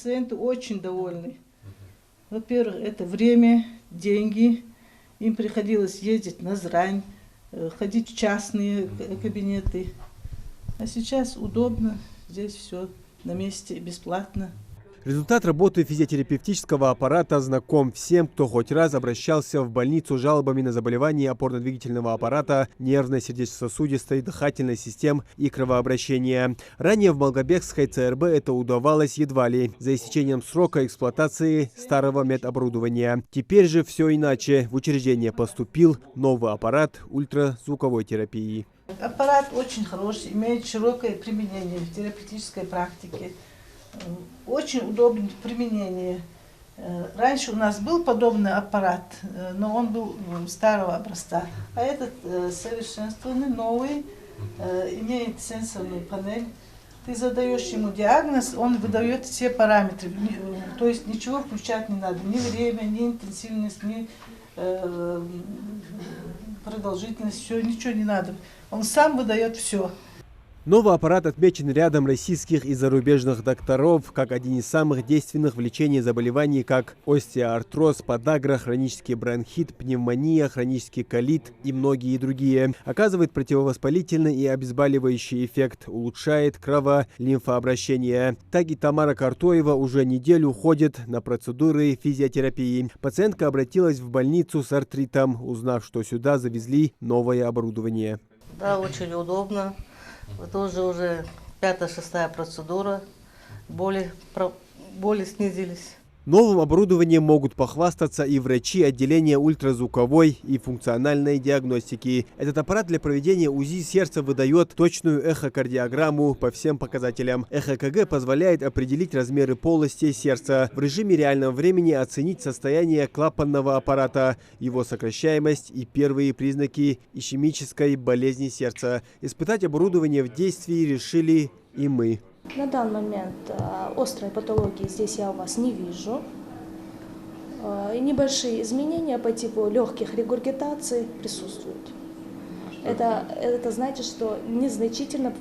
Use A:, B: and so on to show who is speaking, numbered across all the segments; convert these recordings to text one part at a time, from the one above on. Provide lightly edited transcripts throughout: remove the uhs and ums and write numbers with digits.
A: Пациенты очень довольны. Во-первых, это время, деньги. Им приходилось ездить на Зрань, ходить в частные кабинеты. А сейчас удобно, здесь все на месте, бесплатно.
B: Результат работы физиотерапевтического аппарата знаком всем, кто хоть раз обращался в больницу с жалобами на заболевания опорно-двигательного аппарата, нервной, сердечно-сосудистой, дыхательной систем и кровообращения. Ранее в Малгобекской ЦРБ это удавалось едва ли, за истечением срока эксплуатации старого медоборудования. Теперь же все иначе. В учреждение поступил новый аппарат ультразвуковой терапии.
A: Аппарат очень хороший, имеет широкое применение в терапевтической практике. Очень удобен в применении. Раньше у нас был подобный аппарат, но он был старого образца. А этот совершенствованный, новый, имеет сенсорную панель. Ты задаешь ему диагноз, он выдает все параметры. То есть ничего включать не надо. Ни время, ни интенсивность, ни продолжительность, все, ничего не надо. Он сам выдает все.
B: Новый аппарат отмечен рядом российских и зарубежных докторов как один из самых действенных в лечении заболеваний, как остеоартроз, подагра, хронический бронхит, пневмония, хронический колит и многие другие. Оказывает противовоспалительный и обезболивающий эффект, улучшает крово-лимфообращение. Так и Тамара Картоева уже неделю ходит на процедуры физиотерапии. Пациентка обратилась в больницу с артритом, узнав, что сюда завезли новое оборудование.
C: Да, очень удобно. Это уже 5-6 процедура, боли снизились.
B: Новым оборудованием могут похвастаться и врачи отделения ультразвуковой и функциональной диагностики. Этот аппарат для проведения УЗИ сердца выдает точную эхокардиограмму по всем показателям. ЭХКГ позволяет определить размеры полости сердца, в режиме реального времени оценить состояние клапанного аппарата, его сокращаемость и первые признаки ишемической болезни сердца. Испытать оборудование в действии решили и мы.
D: На данный момент острой патологии здесь я у вас не вижу. Небольшие изменения по типу легких регургитаций присутствуют. Это значит, что незначительно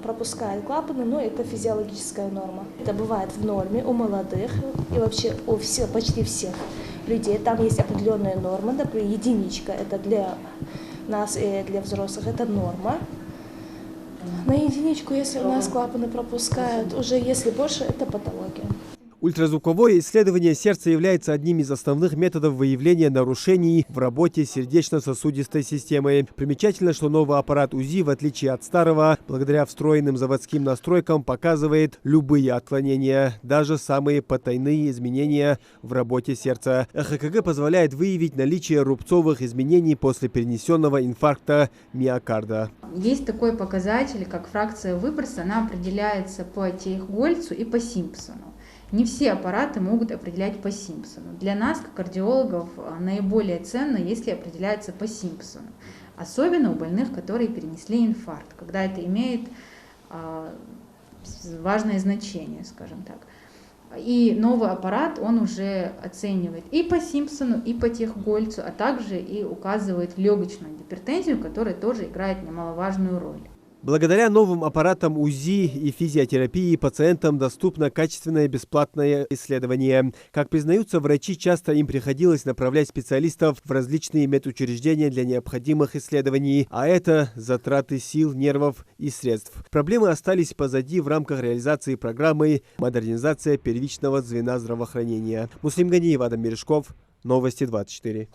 D: пропускает клапаны, но это физиологическая норма. Это бывает в норме у молодых и вообще у почти всех людей. Там есть определенные нормы, например, единичка, это для нас и для взрослых, это норма. На единичку, если у нас клапаны пропускают, уже если больше, это патология.
B: Ультразвуковое исследование сердца является одним из основных методов выявления нарушений в работе сердечно-сосудистой системы. Примечательно, что новый аппарат УЗИ, в отличие от старого, благодаря встроенным заводским настройкам, показывает любые отклонения, даже самые потайные изменения в работе сердца. ЭХКГ позволяет выявить наличие рубцовых изменений после перенесенного инфаркта миокарда.
E: Есть такой показатель, как фракция выброса, она определяется по Тейх-Гольцу и по Симпсону. Не все аппараты могут определять по Симпсону. Для нас, как кардиологов, наиболее ценно, если определяется по Симпсону. Особенно у больных, которые перенесли инфаркт, когда это имеет важное значение, скажем так. И новый аппарат, он уже оценивает и по Симпсону, и по Тейх-Гольцу, а также и указывает легочную гипертензию, которая тоже играет немаловажную роль.
B: Благодаря новым аппаратам УЗИ и физиотерапии пациентам доступно качественное бесплатное исследование. Как признаются врачи, часто им приходилось направлять специалистов в различные медучреждения для необходимых исследований, а это затраты сил, нервов и средств. Проблемы остались позади в рамках реализации программы «Модернизация первичного звена здравоохранения». Муслим Ганиев, Адам Мережков, Новости 24.